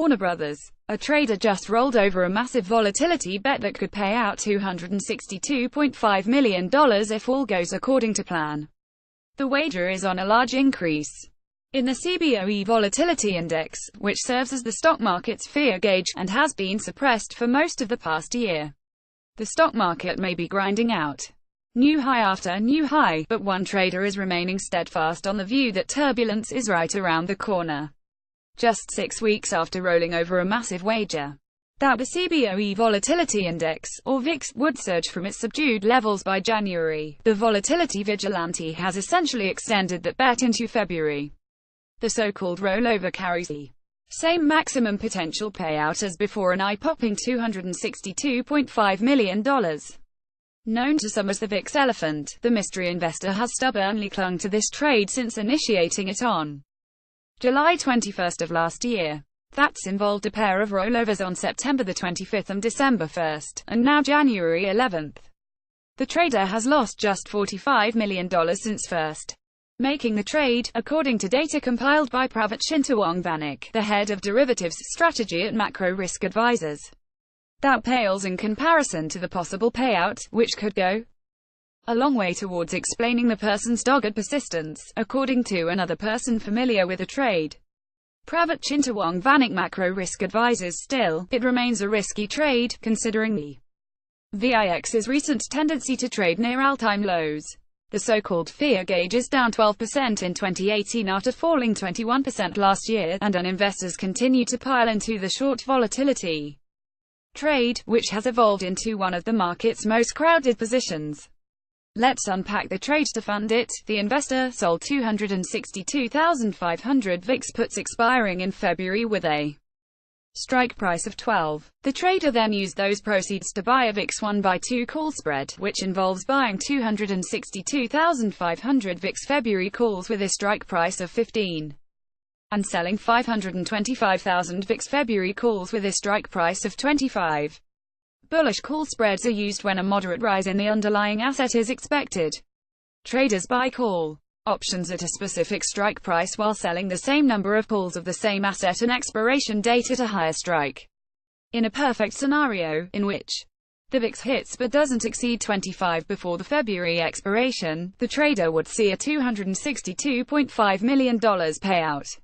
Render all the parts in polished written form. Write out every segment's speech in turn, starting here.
Warner Brothers. A trader just rolled over a massive volatility bet that could pay out $262.5 million if all goes according to plan. The wager is on a large increase in the CBOE Volatility Index, which serves as the stock market's fear gauge, and has been suppressed for most of the past year. The stock market may be grinding out new high after new high, but one trader is remaining steadfast on the view that turbulence is right around the corner. Just 6 weeks after rolling over a massive wager that the CBOE Volatility Index, or VIX, would surge from its subdued levels by January, the volatility vigilante has essentially extended that bet into February. The so-called rollover carries the same maximum potential payout as before, an eye-popping $262.5 million. Known to some as the VIX Elephant, the mystery investor has stubbornly clung to this trade since initiating it on July 21 of last year. That's involved a pair of rollovers on September the 25th and December 1st, and now January 11th. The trader has lost just $45 million since first making the trade, according to data compiled by Pravachintawong Vanik, the head of derivatives strategy at Macro Risk Advisors. That pales in comparison to the possible payout, which could go a long way towards explaining the person's dogged persistence, according to another person familiar with the trade. Pravachintawong Vanik, Macro Risk Advisors. Still, it remains a risky trade, considering the VIX's recent tendency to trade near all-time lows. The so-called fear gauge is down 12% in 2018 after falling 21% last year, and investors continue to pile into the short volatility trade, which has evolved into one of the market's most crowded positions. Let's unpack the trade. To fund it, the investor sold 262,500 VIX puts expiring in February with a strike price of 12. The trader then used those proceeds to buy a VIX 1/2 call spread, which involves buying 262,500 VIX February calls with a strike price of 15, and selling 525,000 VIX February calls with a strike price of 25. Bullish call spreads are used when a moderate rise in the underlying asset is expected. Traders buy call options at a specific strike price while selling the same number of calls of the same asset and expiration date at a higher strike. In a perfect scenario, in which the VIX hits but doesn't exceed 25 before the February expiration, the trader would see a $262.5 million payout.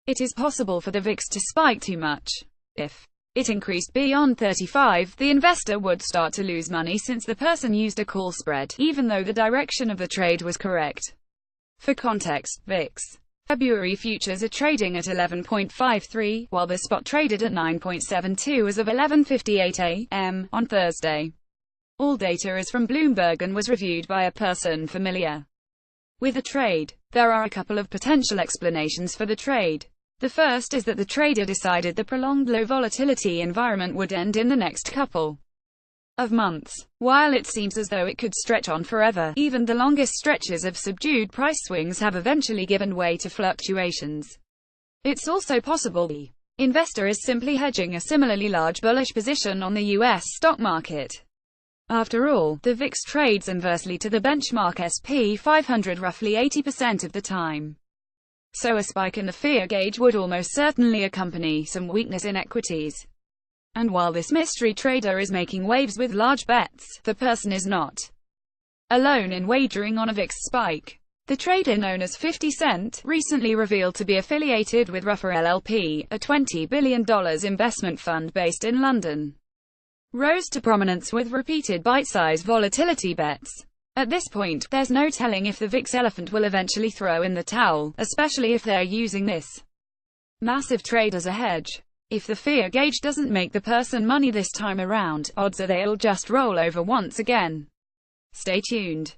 It is possible for the VIX to spike too much. If it increased beyond 35, the investor would start to lose money since the person used a call spread, even though the direction of the trade was correct. For context, VIX February futures are trading at 11.53, while the spot traded at 9.72 as of 11:58 a.m. on Thursday. All data is from Bloomberg and was reviewed by a person familiar with the trade. There are a couple of potential explanations for the trade. The first is that the trader decided the prolonged low volatility environment would end in the next couple of months. While it seems as though it could stretch on forever, even the longest stretches of subdued price swings have eventually given way to fluctuations. It's also possible the investor is simply hedging a similarly large bullish position on the US stock market. After all, the VIX trades inversely to the benchmark SP 500 roughly 80% of the time. So a spike in the fear gauge would almost certainly accompany some weakness in equities. And while this mystery trader is making waves with large bets, the person is not alone in wagering on a VIX spike. The trader known as 50 Cent, recently revealed to be affiliated with Ruffer LLP, a $20 billion investment fund based in London, rose to prominence with repeated bite-sized volatility bets. At this point, there's no telling if the VIX Elephant will eventually throw in the towel, especially if they're using this massive trade as a hedge. If the fear gauge doesn't make the person money this time around, odds are they'll just roll over once again. Stay tuned.